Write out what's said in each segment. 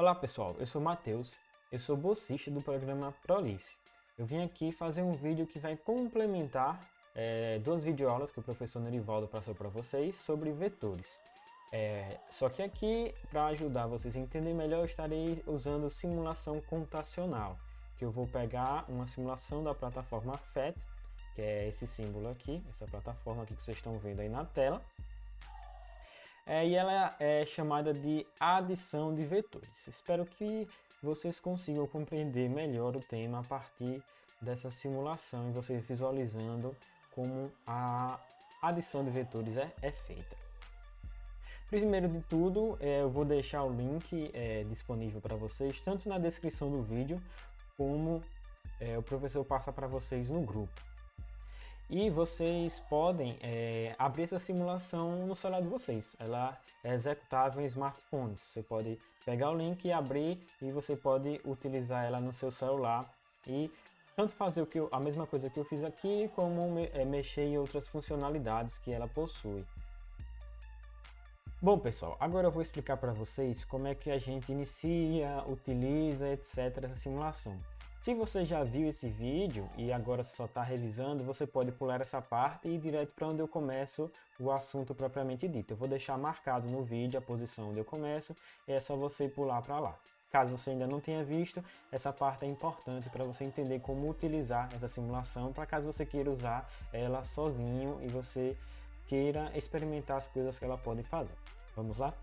Olá pessoal, eu sou Matheus, eu sou bolsista do programa Prolice. Eu vim aqui fazer um vídeo que vai complementar duas videoaulas que o professor Nerivaldo passou para vocês sobre vetores. Só que aqui, para ajudar vocês a entender melhor, eu estarei usando simulação computacional, que eu vou pegar uma simulação da plataforma PhET, que é esse símbolo aqui, essa plataforma aqui que vocês estão vendo aí na tela. E ela é chamada de adição de vetores. Espero que vocês consigam compreender melhor o tema a partir dessa simulação e vocês visualizando como a adição de vetores é feita. Primeiro de tudo, eu vou deixar o link disponível para vocês, tanto na descrição do vídeo, como o professor passa para vocês no grupo. E vocês podem abrir essa simulação no celular de vocês. Ela é executável em smartphones. Você pode pegar o link e abrir e você pode utilizar ela no seu celular e tanto fazer a mesma coisa que eu fiz aqui, como mexer em outras funcionalidades que ela possui. Bom pessoal, agora eu vou explicar para vocês como é que a gente inicia, utiliza, etc. essa simulação. Se você já viu esse vídeo e agora só está revisando, você pode pular essa parte e ir direto para onde eu começo o assunto propriamente dito. Eu vou deixar marcado no vídeo a posição onde eu começo e é só você pular para lá. Caso você ainda não tenha visto, essa parte é importante para você entender como utilizar essa simulação, para caso você queira usar ela sozinho e você queira experimentar as coisas que ela pode fazer. Vamos lá?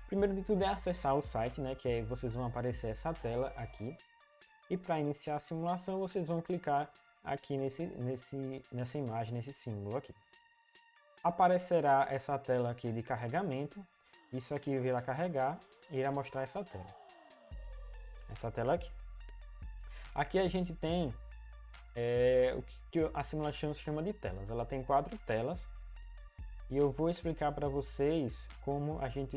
Primeiro de tudo é acessar o site, que vocês vão aparecer essa tela aqui. E para iniciar a simulação, vocês vão clicar aqui nessa imagem, nesse símbolo aqui. Aparecerá essa tela aqui de carregamento. Isso aqui irá carregar e irá mostrar essa tela. Essa tela aqui. Aqui a gente tem o que a simulação se chama de telas. Ela tem 4 telas. E eu vou explicar para vocês como a gente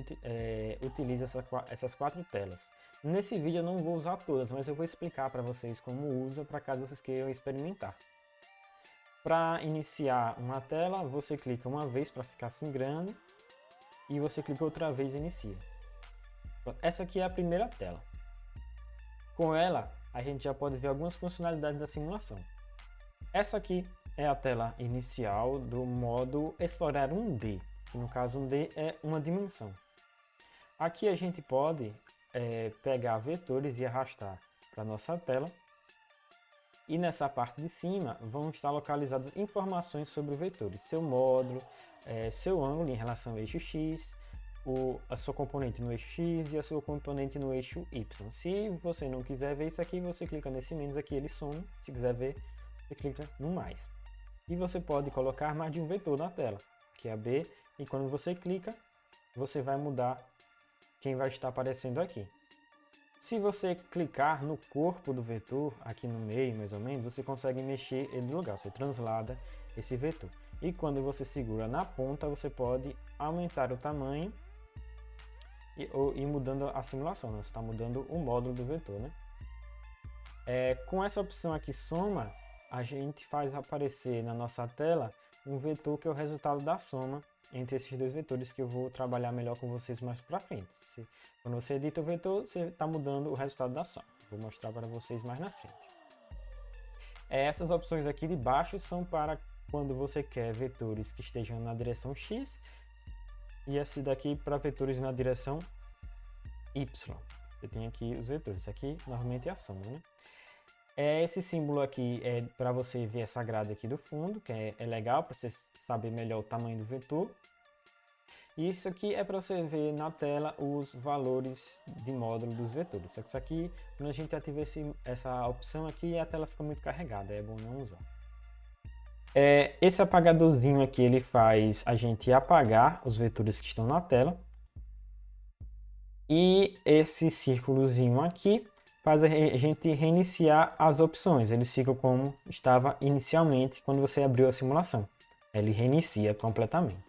utiliza essas 4 telas. Nesse vídeo eu não vou usar todas, mas eu vou explicar para vocês como usa, para caso vocês queiram experimentar. Para iniciar uma tela, você clica uma vez para ficar assim grande, e você clica outra vez e inicia. Essa aqui é a primeira tela. Com ela, a gente já pode ver algumas funcionalidades da simulação. Essa aqui é a tela inicial do modo explorar 1D, que no caso 1D é uma dimensão. Aqui a gente pode pegar vetores e arrastar para a nossa tela. E nessa parte de cima vão estar localizadas informações sobre o vetor, seu módulo, seu ângulo em relação ao eixo X, a sua componente no eixo X e a sua componente no eixo Y. Se você não quiser ver isso aqui, você clica nesse menos aqui, ele some. Se quiser ver, você clica no mais. E você pode colocar mais de um vetor na tela, que é a B, e quando você clica, você vai mudar quem vai estar aparecendo aqui. Se você clicar no corpo do vetor, aqui no meio mais ou menos, você consegue mexer ele no lugar, você translada esse vetor. E quando você segura na ponta, você pode aumentar o tamanho e mudando a simulação, você está mudando o módulo do vetor. Com essa opção aqui, soma, a gente faz aparecer na nossa tela um vetor que é o resultado da soma entre esses dois vetores, que eu vou trabalhar melhor com vocês mais para frente. Quando você edita o vetor, você está mudando o resultado da soma. Vou mostrar para vocês mais na frente. Essas opções aqui de baixo são para quando você quer vetores que estejam na direção X, e esse daqui para vetores na direção Y. Você tem aqui os vetores. Isso aqui normalmente é a soma, Esse símbolo aqui é para você ver essa grade aqui do fundo, que é legal para você saber melhor o tamanho do vetor. E isso aqui é para você ver na tela os valores de módulo dos vetores. Só que isso aqui, quando a gente ativa essa opção aqui, a tela fica muito carregada, é bom não usar. Esse apagadorzinho aqui, ele faz a gente apagar os vetores que estão na tela. E esse círculozinho aqui faz a gente reiniciar as opções. Eles ficam como estava inicialmente quando você abriu a simulação. Ele reinicia completamente.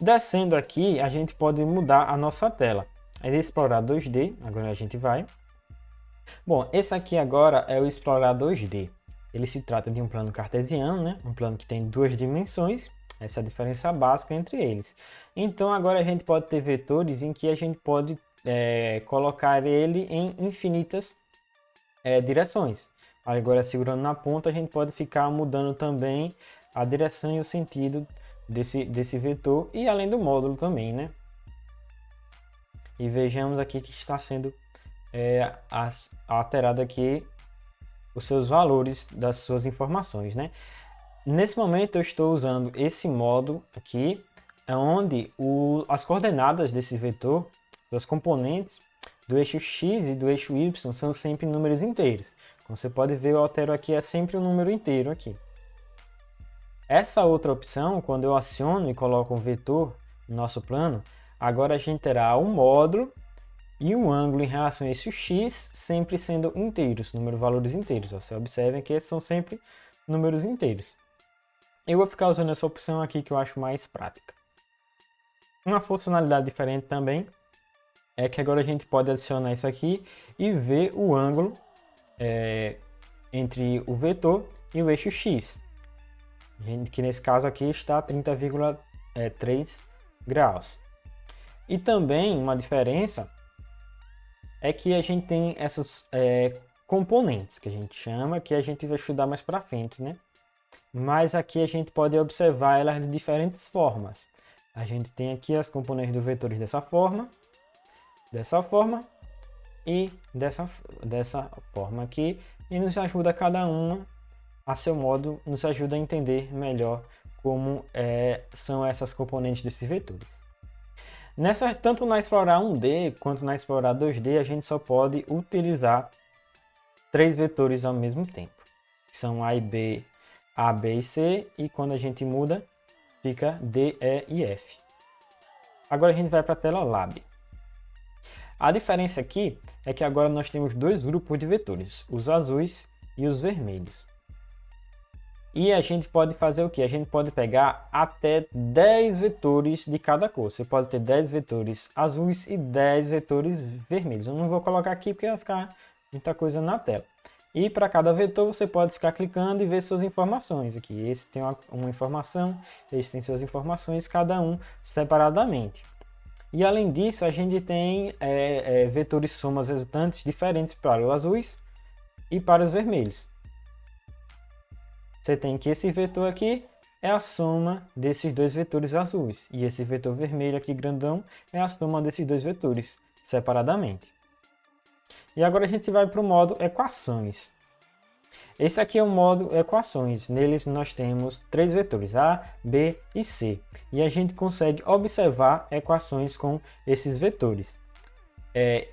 Descendo aqui, a gente pode mudar a nossa tela. É de explorar 2D, agora a gente vai. Bom, esse aqui agora é o explorar 2D. Ele se trata de um plano cartesiano, um plano que tem 2 dimensões. Essa é a diferença básica entre eles. Então agora a gente pode ter vetores em que a gente pode colocar ele em infinitas direções. Agora segurando na ponta a gente pode ficar mudando também a direção e o sentido desse vetor e além do módulo também, né? E vejamos aqui que está sendo alterado aqui os seus valores das suas informações, né? Nesse momento eu estou usando esse módulo aqui, onde as coordenadas desse vetor, dos componentes do eixo x e do eixo y são sempre números inteiros. Como você pode ver, eu altero aqui, é sempre um número inteiro aqui. Essa outra opção, quando eu aciono e coloco um vetor no nosso plano, agora a gente terá um módulo e um ângulo em relação a esse x sempre sendo inteiros, valores inteiros. Você observa que esses são sempre números inteiros. Eu vou ficar usando essa opção aqui que eu acho mais prática. Uma funcionalidade diferente também é que agora a gente pode adicionar isso aqui e ver o ângulo entre o vetor e o eixo x, que nesse caso aqui está 30,3 graus. E também uma diferença é que a gente tem essas componentes que a gente chama, que a gente vai estudar mais para frente, né? Mas aqui a gente pode observar elas de diferentes formas. A gente tem aqui as componentes dos vetores dessa forma e dessa forma aqui, e nos ajuda cada uma a seu modo, nos ajuda a entender melhor como são essas componentes desses vetores. Tanto na Explorar 1D quanto na Explorar 2D, a gente só pode utilizar 3 vetores ao mesmo tempo. São A e B, A, B e C, e quando a gente muda, fica D, E e F. Agora a gente vai para a tela Lab. A diferença aqui é que agora nós temos 2 grupos de vetores, os azuis e os vermelhos. E a gente pode fazer o que? A gente pode pegar até 10 vetores de cada cor. Você pode ter 10 vetores azuis e 10 vetores vermelhos. Eu não vou colocar aqui porque vai ficar muita coisa na tela. E para cada vetor você pode ficar clicando e ver suas informações aqui. Esse tem uma informação, esse tem suas informações, cada um separadamente. E além disso, a gente tem vetores somas resultantes diferentes para os azuis e para os vermelhos. Você tem que esse vetor aqui é a soma desses 2 vetores azuis. E esse vetor vermelho aqui grandão é a soma desses 2 vetores separadamente. E agora a gente vai para o modo equações. Esse aqui é o modo equações. Neles nós temos 3 vetores, A, B e C. E a gente consegue observar equações com esses vetores.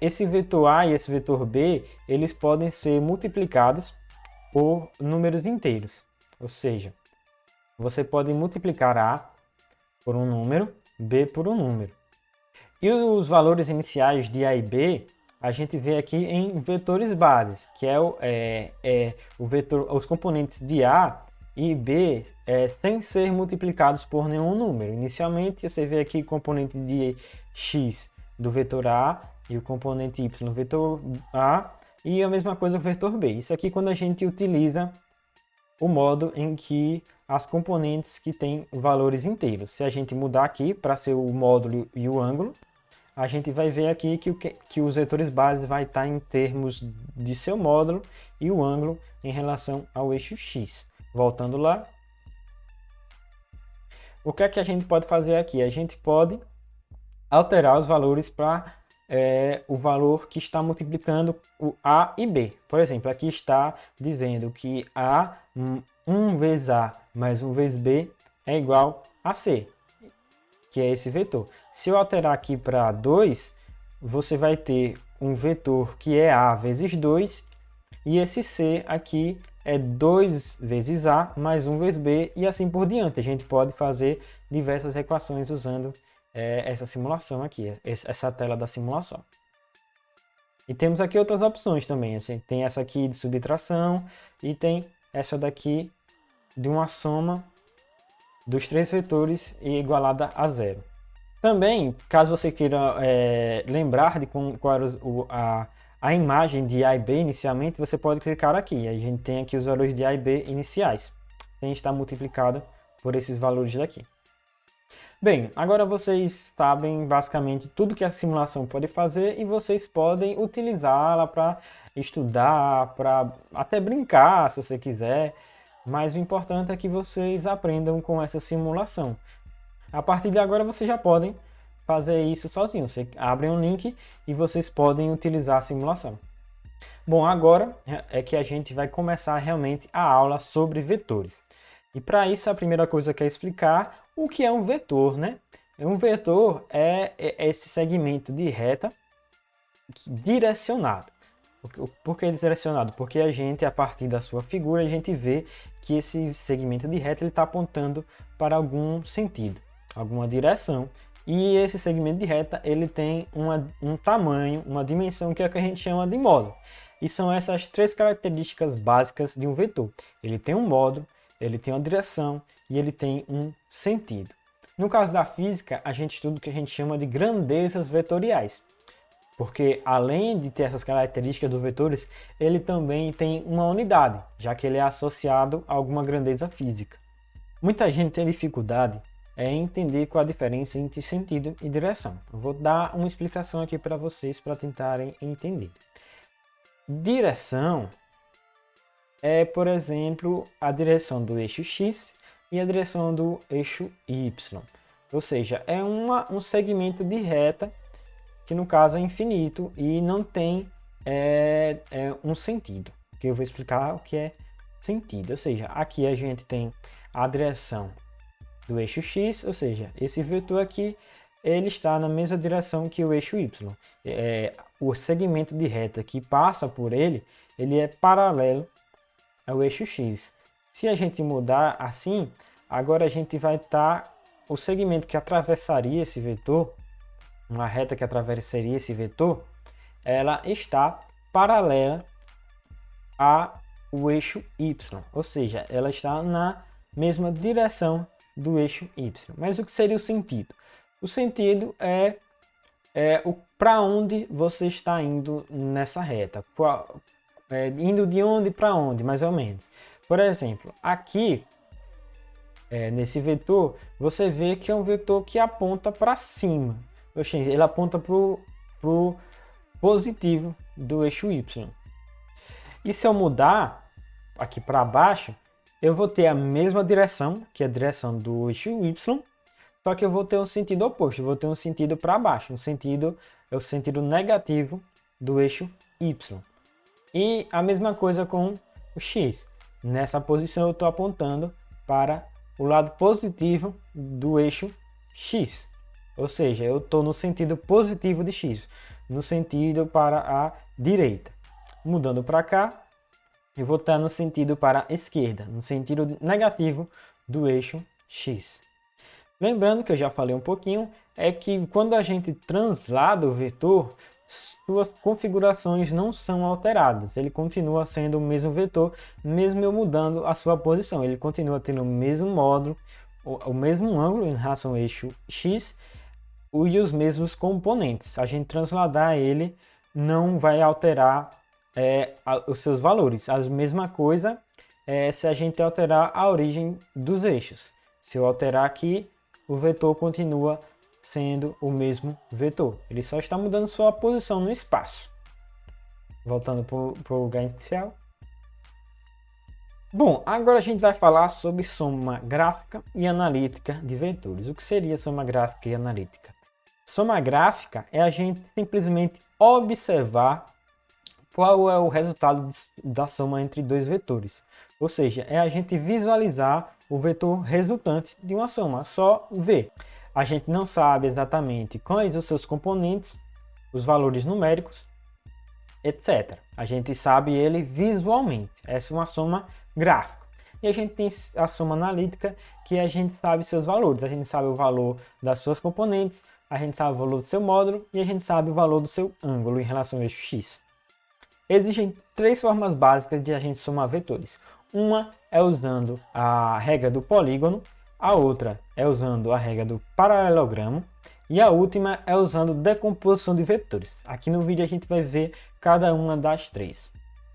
Esse vetor A e esse vetor B, eles podem ser multiplicados por números inteiros. Ou seja, você pode multiplicar A por um número, B por um número. E os valores iniciais de A e B, a gente vê aqui em vetores bases, que é o vetor, os componentes de A e B sem ser multiplicados por nenhum número. Inicialmente, você vê aqui o componente de x do vetor A e o componente y no vetor A, e a mesma coisa o vetor B. Isso aqui quando a gente utiliza o modo em que as componentes que têm valores inteiros. Se a gente mudar aqui para ser o módulo e o ângulo, a gente vai ver aqui que os vetores bases vai estar em termos de seu módulo e o ângulo em relação ao eixo x. Voltando lá, o que é que a gente pode fazer aqui? A gente pode alterar os valores para o valor que está multiplicando o A e B. Por exemplo, aqui está dizendo que A, 1 vezes A mais 1 vezes B é igual a C, que é esse vetor. Se eu alterar aqui para 2, você vai ter um vetor que é A vezes 2, e esse C aqui é 2 vezes A mais 1 vezes B, e assim por diante. A gente pode fazer diversas equações usando essa simulação aqui, essa tela da simulação. E temos aqui outras opções também. A gente tem essa aqui de subtração e tem essa daqui de uma soma dos 3 vetores e igualada a 0. Também, caso você queira lembrar de qual era a imagem de A e B inicialmente, você pode clicar aqui. A gente tem aqui os valores de A e B iniciais, sem estar multiplicado por esses valores daqui. Bem, agora vocês sabem basicamente tudo que a simulação pode fazer e vocês podem utilizá-la para estudar, para até brincar, se você quiser. Mas o importante é que vocês aprendam com essa simulação. A partir de agora vocês já podem fazer isso sozinhos. Você abre um link e vocês podem utilizar a simulação. Bom, agora é que a gente vai começar realmente a aula sobre vetores. E para isso a primeira coisa que é explicar o que é um vetor, né? Um vetor é esse segmento de reta direcionado. Por que direcionado? Porque a gente, a partir da sua figura, a gente vê que esse segmento de reta está apontando para algum sentido, alguma direção. E esse segmento de reta ele tem um tamanho, uma dimensão que é o que a gente chama de módulo. E são essas três características básicas de um vetor. Ele tem um módulo, ele tem uma direção e ele tem um sentido. No caso da física, a gente estuda o que a gente chama de grandezas vetoriais. Porque além de ter essas características dos vetores, ele também tem uma unidade, já que ele é associado a alguma grandeza física. Muita gente tem dificuldade em entender qual a diferença entre sentido e direção. Eu vou dar uma explicação aqui para vocês para tentarem entender. Direção é, por exemplo, a direção do eixo X e a direção do eixo Y. Ou seja, é um segmento de reta que no caso é infinito e não tem um sentido. Que eu vou explicar o que é sentido. Ou seja, aqui a gente tem a direção do eixo X, ou seja, esse vetor aqui ele está na mesma direção que o eixo Y. O segmento de reta que passa por ele é paralelo ao eixo X. Se a gente mudar assim, agora a gente vai estar o segmento que atravessaria esse vetor, uma reta que atravessaria esse vetor, ela está paralela ao eixo Y, ou seja, ela está na mesma direção do eixo Y. Mas o que seria o sentido? O sentido é para onde você está indo nessa reta. Indo de onde para onde, mais ou menos. Por exemplo, aqui, nesse vetor, você vê que é um vetor que aponta para cima. Ele aponta para o positivo do eixo Y. E se eu mudar aqui para baixo, eu vou ter a mesma direção, que é a direção do eixo Y, só que eu vou ter um sentido oposto, eu vou ter um sentido para baixo, é o sentido negativo do eixo Y. E a mesma coisa com o X. Nessa posição eu estou apontando para o lado positivo do eixo X. Ou seja, eu estou no sentido positivo de X, no sentido para a direita. Mudando para cá, eu vou estar no sentido para a esquerda, no sentido negativo do eixo X. Lembrando que eu já falei um pouquinho, é que quando a gente translada o vetor, suas configurações não são alteradas. Ele continua sendo o mesmo vetor, mesmo eu mudando a sua posição. Ele continua tendo o mesmo módulo, o mesmo ângulo em relação ao eixo X e os mesmos componentes. A gente transladar ele não vai alterar os seus valores. A mesma coisa se a gente alterar a origem dos eixos. Se eu alterar aqui, o vetor continua sendo o mesmo vetor. Ele só está mudando sua posição no espaço. Voltando para o lugar inicial. Bom, agora a gente vai falar sobre soma gráfica e analítica de vetores. O que seria soma gráfica e analítica? Soma gráfica é a gente simplesmente observar qual é o resultado da soma entre dois vetores. Ou seja, é a gente visualizar o vetor resultante de uma soma, só ver. A gente não sabe exatamente quais os seus componentes, os valores numéricos, etc. A gente sabe ele visualmente. Essa é uma soma gráfica. E a gente tem a soma analítica, que a gente sabe seus valores. A gente sabe o valor das suas componentes, a gente sabe o valor do seu módulo e a gente sabe o valor do seu ângulo em relação ao eixo X. Existem três formas básicas de a gente somar vetores. Uma é usando a regra do polígono, a outra é usando a regra do paralelogramo e a última é usando decomposição de vetores. Aqui no vídeo a gente vai ver cada uma das três.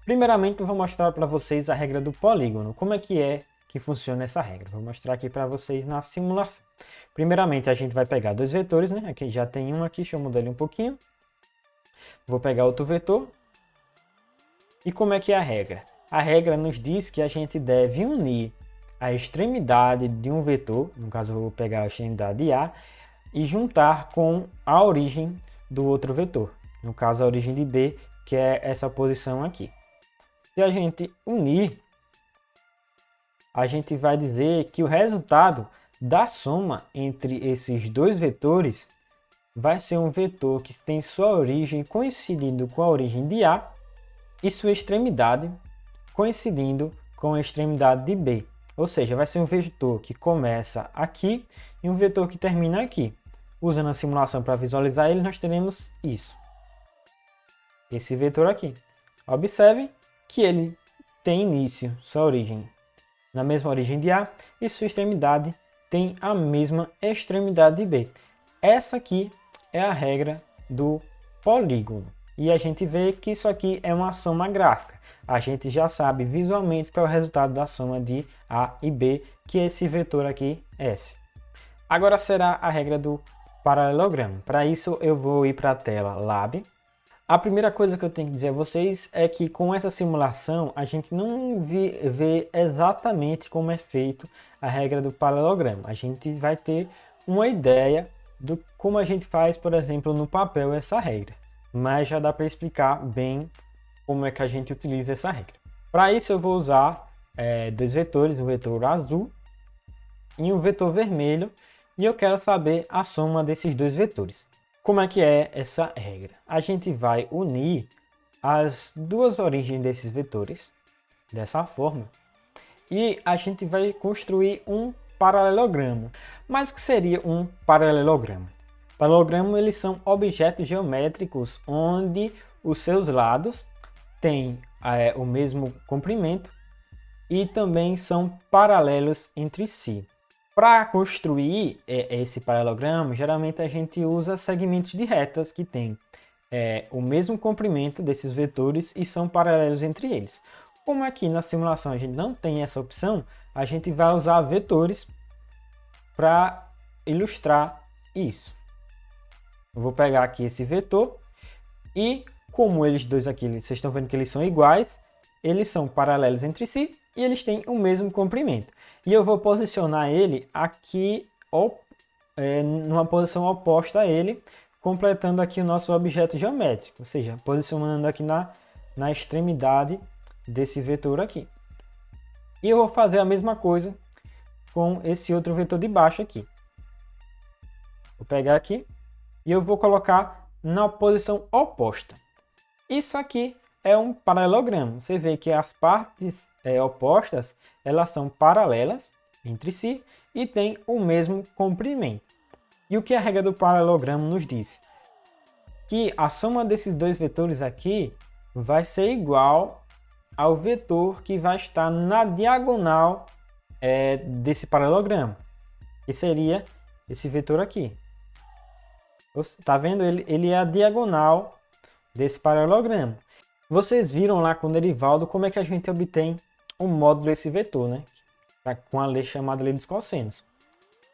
Primeiramente eu vou mostrar para vocês a regra do polígono, como é que que funciona essa regra. Vou mostrar aqui para vocês na simulação. Primeiramente, a gente vai pegar dois vetores, né? Aqui já tem um aqui, deixa eu mudar ele um pouquinho. Vou pegar outro vetor. E como é que é a regra? A regra nos diz que a gente deve unir a extremidade de um vetor, no caso eu vou pegar a extremidade A, e juntar com a origem do outro vetor, no caso a origem de B, que é essa posição aqui. Se a gente unir, a gente vai dizer que o resultado da soma entre esses dois vetores vai ser um vetor que tem sua origem coincidindo com a origem de A e sua extremidade coincidindo com a extremidade de B. Ou seja, vai ser um vetor que começa aqui e um vetor que termina aqui. Usando a simulação para visualizar ele, nós teremos isso. Esse vetor aqui. Observe que ele tem início, sua origem, na mesma origem de A e sua extremidade tem a mesma extremidade de B. Essa aqui é a regra do polígono. E a gente vê que isso aqui é uma soma gráfica. A gente já sabe visualmente qual é o resultado da soma de A e B, que é esse vetor aqui, S. Agora será a regra do paralelogramo. Para isso eu vou ir para a tela Lab. A primeira coisa que eu tenho que dizer a vocês é que com essa simulação a gente não vê exatamente como é feito a regra do paralelogramo. A gente vai ter uma ideia de como a gente faz, por exemplo, no papel essa regra. Mas já dá para explicar bem como é que a gente utiliza essa regra. Para isso eu vou usar dois vetores, um vetor azul e um vetor vermelho, e eu quero saber a soma desses dois vetores. Como é que é essa regra? A gente vai unir as duas origens desses vetores, dessa forma, e a gente vai construir um paralelogramo. Mas o que seria um paralelogramo? Paralelogramos eles são objetos geométricos onde os seus lados têm o mesmo comprimento e também são paralelos entre si. Para construir esse paralelogramo, geralmente a gente usa segmentos de retas que têm o mesmo comprimento desses vetores e são paralelos entre eles. Como aqui na simulação a gente não tem essa opção, a gente vai usar vetores para ilustrar isso. Eu vou pegar aqui esse vetor e, como eles dois aqui, vocês estão vendo que eles são iguais, eles são paralelos entre si e eles têm o mesmo comprimento. E eu vou posicionar ele aqui numa posição oposta a ele, completando aqui o nosso objeto geométrico, ou seja, posicionando aqui na extremidade desse vetor aqui. E eu vou fazer a mesma coisa com esse outro vetor de baixo aqui. Vou pegar aqui e eu vou colocar na posição oposta. Isso aqui é um paralelogramo. Você vê que as partes opostas, elas são paralelas entre si e têm o mesmo comprimento. E o que a regra do paralelogramo nos diz? Que a soma desses dois vetores aqui vai ser igual ao vetor que vai estar na diagonal desse paralelogramo, que seria esse vetor aqui. Está vendo? Ele é a diagonal desse paralelogramo. Vocês viram lá com o Derivaldo como é que a gente obtém o módulo desse vetor, né? Com a lei chamada lei dos cossenos.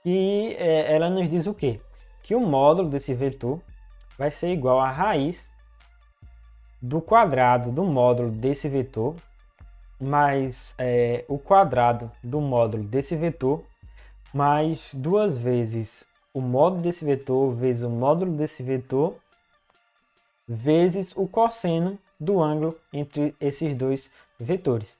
E ela nos diz o quê? Que o módulo desse vetor vai ser igual à raiz do quadrado do módulo desse vetor mais o quadrado do módulo desse vetor mais duas vezes o módulo desse vetor vezes o módulo desse vetor vezes o cosseno do ângulo entre esses dois vetores.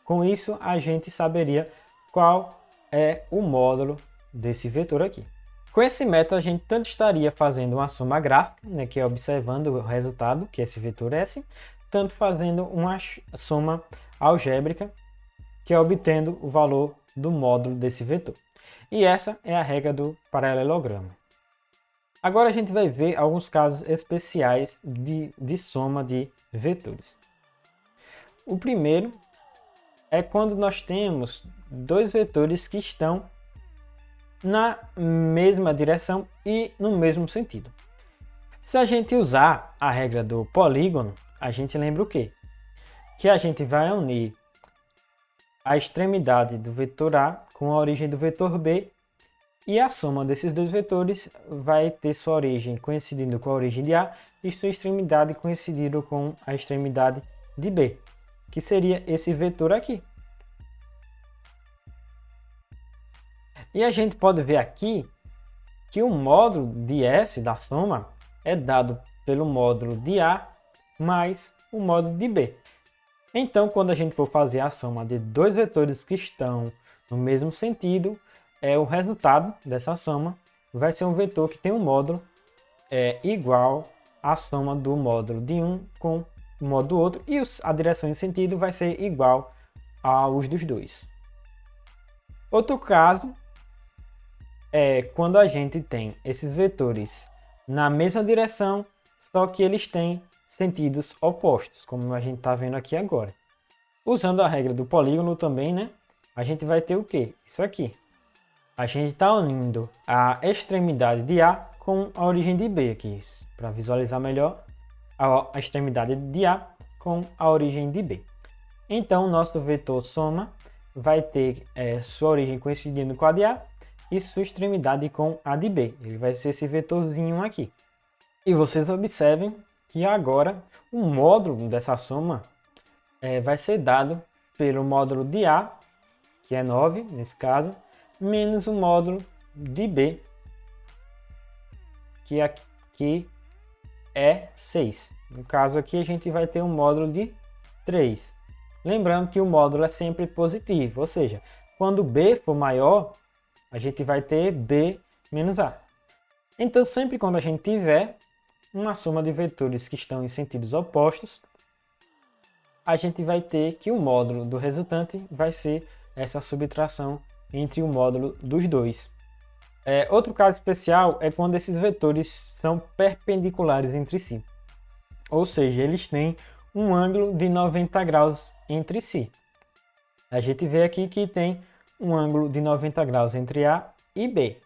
Com isso, a gente saberia qual é o módulo desse vetor aqui. Com esse método, a gente tanto estaria fazendo uma soma gráfica, né, que é observando o resultado, que é esse vetor S, tanto fazendo uma soma algébrica, que é obtendo o valor do módulo desse vetor. E essa é a regra do paralelogramo. Agora a gente vai ver alguns casos especiais de soma de vetores. O primeiro é quando nós temos dois vetores que estão na mesma direção e no mesmo sentido. Se a gente usar a regra do polígono, a gente lembra o quê? Que a gente vai unir a extremidade do vetor A com a origem do vetor B, e a soma desses dois vetores vai ter sua origem coincidindo com a origem de A e sua extremidade coincidindo com a extremidade de B, que seria esse vetor aqui. E a gente pode ver aqui que o módulo de S da soma é dado pelo módulo de A mais o módulo de B. Então, quando a gente for fazer a soma de dois vetores que estão no mesmo sentido, o resultado dessa soma vai ser um vetor que tem um módulo igual à soma do módulo de um com o módulo do outro, e a direção em sentido vai ser igual aos dos dois. Outro caso é quando a gente tem esses vetores na mesma direção, só que eles têm sentidos opostos, como a gente está vendo aqui agora. Usando a regra do polígono também, né? A gente vai ter o quê? Isso aqui. A gente está unindo a extremidade de A com a origem de B aqui, para visualizar melhor a extremidade de A com a origem de B. Então, nosso vetor soma vai ter sua origem coincidindo com a de A e sua extremidade com a de B. Ele vai ser esse vetorzinho aqui. E vocês observem que agora o módulo dessa soma vai ser dado pelo módulo de A, que é 9 nesse caso, menos o módulo de B, que aqui é 6. No caso aqui a gente vai ter um módulo de 3. Lembrando que o módulo é sempre positivo, ou seja, quando B for maior, a gente vai ter B menos A. Então sempre quando a gente tiver uma soma de vetores que estão em sentidos opostos, a gente vai ter que o módulo do resultante vai ser essa subtração entre o módulo dos dois. Outro caso especial é quando esses vetores são perpendiculares entre si. Ou seja, eles têm um ângulo de 90 graus entre si. A gente vê aqui que tem um ângulo de 90 graus entre A e B.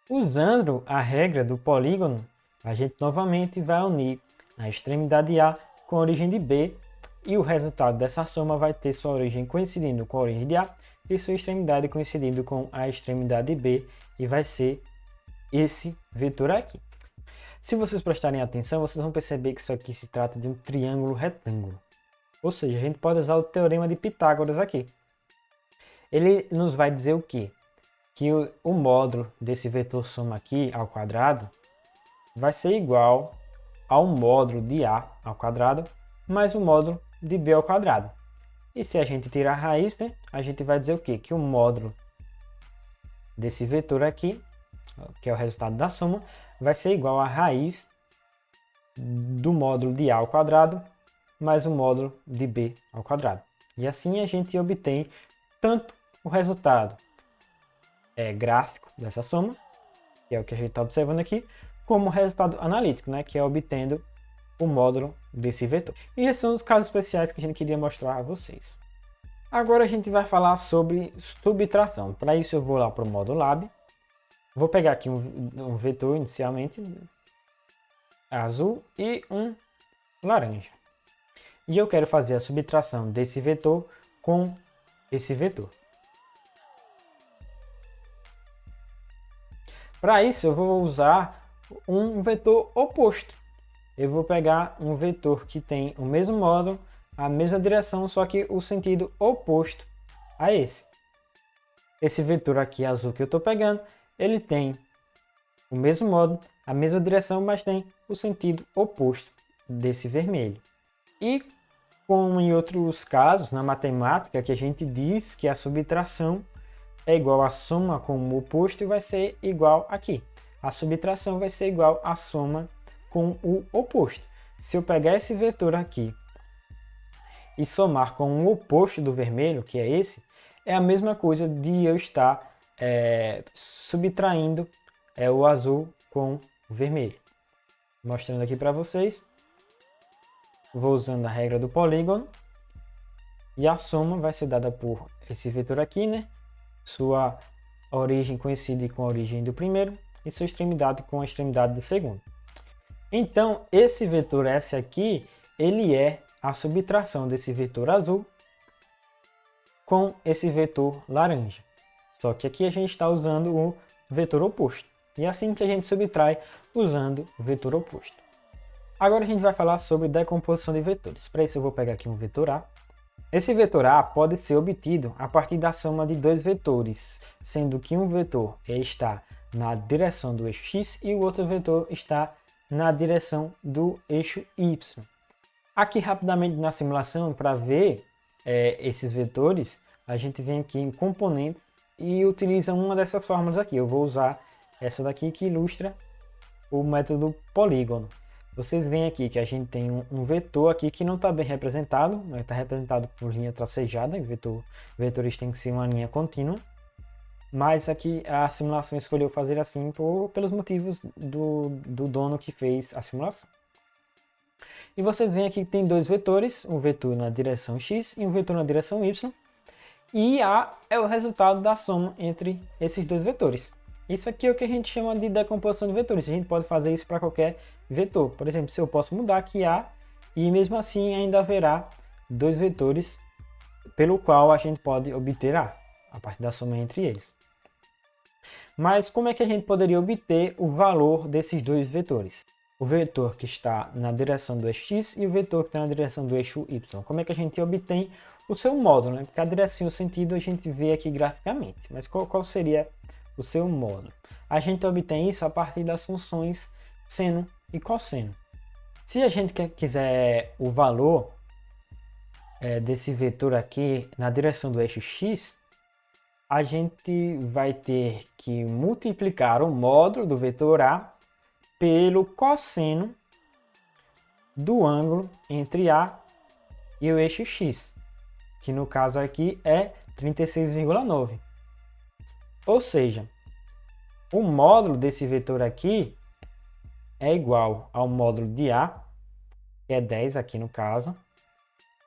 Usando a regra do polígono, a gente novamente vai unir a extremidade A com a origem de B, e o resultado dessa soma vai ter sua origem coincidindo com a origem de A e sua extremidade coincidindo com a extremidade B, e vai ser esse vetor aqui. Se vocês prestarem atenção, vocês vão perceber que isso aqui se trata de um triângulo retângulo. Ou seja, a gente pode usar o teorema de Pitágoras aqui. Ele nos vai dizer o quê? Que o módulo desse vetor soma aqui ao quadrado vai ser igual ao módulo de A ao quadrado mais o módulo de B ao quadrado. E se a gente tirar a raiz, né, a gente vai dizer o quê? Que o módulo desse vetor aqui, que é o resultado da soma, vai ser igual à raiz do módulo de A ao quadrado mais o módulo de B ao quadrado. E assim a gente obtém tanto o resultado gráfico dessa soma, que é o que a gente está observando aqui, como o resultado analítico, né, que é obtendo o módulo desse vetor. E esses são os casos especiais que a gente queria mostrar a vocês. Agora a gente vai falar sobre subtração. Para isso eu vou lá para o módulo Lab. Vou pegar aqui um vetor inicialmente azul e um laranja. E eu quero fazer a subtração desse vetor com esse vetor. Para isso eu vou usar um vetor oposto. Eu vou pegar um vetor que tem o mesmo módulo, a mesma direção, só que o sentido oposto a esse. Esse vetor aqui azul que eu estou pegando, ele tem o mesmo módulo, a mesma direção, mas tem o sentido oposto desse vermelho. E como em outros casos, na matemática, que a gente diz que a subtração é igual à soma com o oposto e vai ser igual aqui. A subtração vai ser igual à soma com o oposto. Se eu pegar esse vetor aqui e somar com o oposto do vermelho, que é esse, é a mesma coisa de eu estar subtraindo o azul com o vermelho. Mostrando aqui para vocês, vou usando a regra do polígono, e a soma vai ser dada por esse vetor aqui, né? Sua origem coincide com a origem do primeiro e sua extremidade com a extremidade do segundo. Então, esse vetor S aqui, ele é a subtração desse vetor azul com esse vetor laranja. Só que aqui a gente está usando o vetor oposto. E é assim que a gente subtrai usando o vetor oposto. Agora a gente vai falar sobre decomposição de vetores. Para isso eu vou pegar aqui um vetor A. Esse vetor A pode ser obtido a partir da soma de dois vetores, sendo que um vetor está na direção do eixo x e o outro vetor está na direção do eixo y. Aqui rapidamente na simulação, para ver esses vetores, a gente vem aqui em componentes e utiliza uma dessas fórmulas aqui. Eu vou usar essa daqui que ilustra o método polígono. Vocês veem aqui que a gente tem um vetor aqui que não está bem representado, está representado por linha tracejada, vetores tem que ser uma linha contínua, mas aqui a simulação escolheu fazer assim pelos motivos do dono que fez a simulação. E vocês veem aqui que tem dois vetores, um vetor na direção x e um vetor na direção y, e A é o resultado da soma entre esses dois vetores. Isso aqui é o que a gente chama de decomposição de vetores. A gente pode fazer isso para qualquer vetor. Por exemplo, se eu posso mudar aqui A, e mesmo assim ainda haverá dois vetores pelo qual a gente pode obter A partir da soma entre eles. Mas como é que a gente poderia obter o valor desses dois vetores? O vetor que está na direção do eixo x e o vetor que está na direção do eixo y. Como é que a gente obtém o seu módulo, né? Porque a direção e o sentido a gente vê aqui graficamente. Mas qual seria o seu módulo? A gente obtém isso a partir das funções seno e cosseno. Se a gente quiser o valor desse vetor aqui na direção do eixo x, a gente vai ter que multiplicar o módulo do vetor A pelo cosseno do ângulo entre A e o eixo x, que no caso aqui é 36,9. Ou seja, o módulo desse vetor aqui é igual ao módulo de A, que é 10 aqui no caso,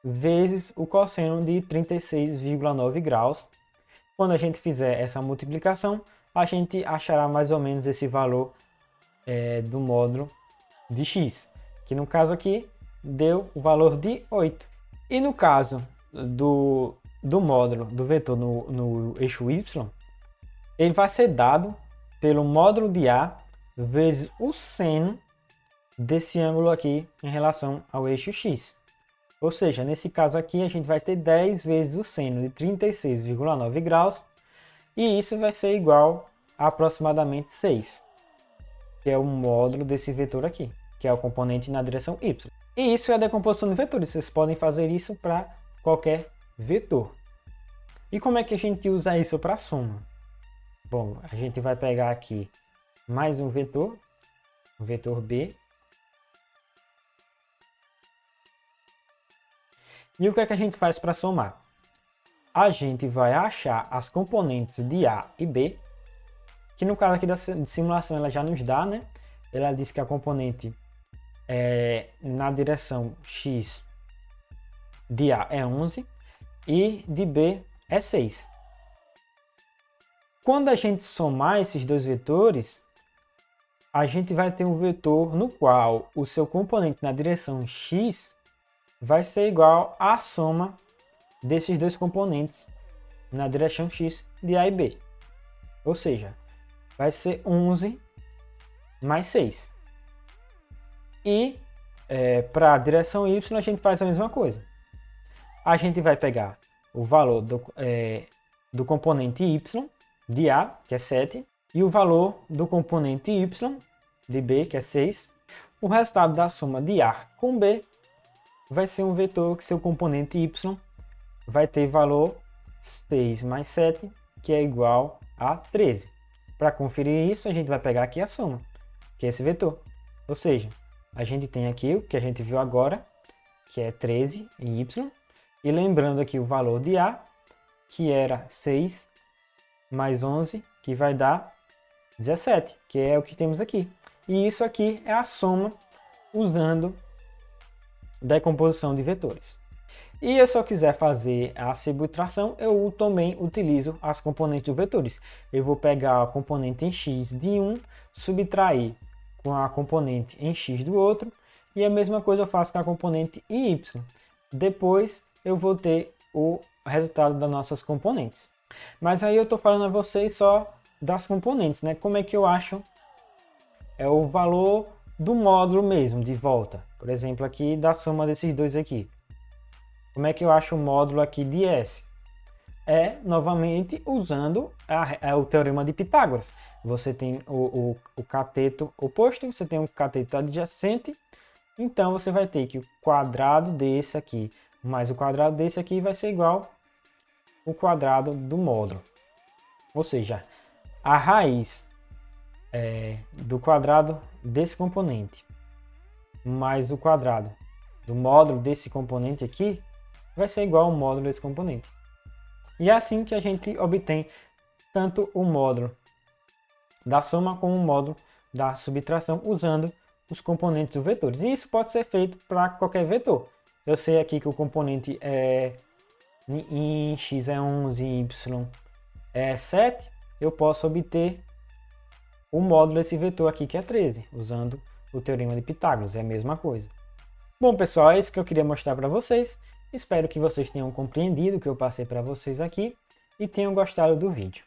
vezes o cosseno de 36,9 graus. Quando a gente fizer essa multiplicação, a gente achará mais ou menos esse valor do módulo de x, que no caso aqui deu o valor de 8. E no caso do módulo do vetor no eixo y, ele vai ser dado pelo módulo de A vezes o seno desse ângulo aqui em relação ao eixo x. Ou seja, nesse caso aqui a gente vai ter 10 vezes o seno de 36,9 graus, e isso vai ser igual a aproximadamente 6, que é o módulo desse vetor aqui, que é o componente na direção y. E isso é a decomposição de vetores. Vocês podem fazer isso para qualquer vetor. E como é que a gente usa isso para soma? Bom, a gente vai pegar aqui mais um vetor, o vetor B. E o que é que a gente faz para somar? A gente vai achar as componentes de A e B, que no caso aqui da simulação ela já nos dá, né? Ela diz que a componente na direção x de A é 11 e de B é 6. Quando a gente somar esses dois vetores, a gente vai ter um vetor no qual o seu componente na direção x vai ser igual à soma desses dois componentes na direção x de A e B. Ou seja, vai ser 11 mais 6. E para a direção y a gente faz a mesma coisa. A gente vai pegar o valor do componente y de A, que é 7, e o valor do componente y de B, que é 6. O resultado da soma de A com B vai ser um vetor que seu componente y vai ter valor 6 mais 7, que é igual a 13. Para conferir isso, a gente vai pegar aqui a soma, que é esse vetor. Ou seja, a gente tem aqui o que a gente viu agora, que é 13 em y, e lembrando aqui o valor de A, que era 6 mais 11, que vai dar 17, que é o que temos aqui. E isso aqui é a soma usando decomposição de vetores. E se eu quiser fazer a subtração, eu também utilizo as componentes dos vetores. Eu vou pegar a componente em x de um, subtrair com a componente em x do outro, e a mesma coisa eu faço com a componente em y. Depois eu vou ter o resultado das nossas componentes. Mas aí eu estou falando a vocês só das componentes, né? Como é que eu acho o valor do módulo mesmo, de volta. Por exemplo, aqui da soma desses dois aqui. Como é que eu acho o módulo aqui de S? É, novamente, usando o teorema de Pitágoras. Você tem o cateto oposto, você tem o cateto adjacente. Então, você vai ter que o quadrado desse aqui mais o quadrado desse aqui vai ser igual ao quadrado do módulo. Ou seja, a raiz do quadrado desse componente mais o quadrado do módulo desse componente aqui vai ser igual ao módulo desse componente. E é assim que a gente obtém tanto o módulo da soma como o módulo da subtração usando os componentes dos vetores. E isso pode ser feito para qualquer vetor. Eu sei aqui que o componente em x é 11 e y é 7. Eu posso obter o módulo desse vetor aqui que é 13, usando o teorema de Pitágoras. É a mesma coisa. Bom, pessoal, é isso que eu queria mostrar para vocês. Espero que vocês tenham compreendido o que eu passei para vocês aqui e tenham gostado do vídeo.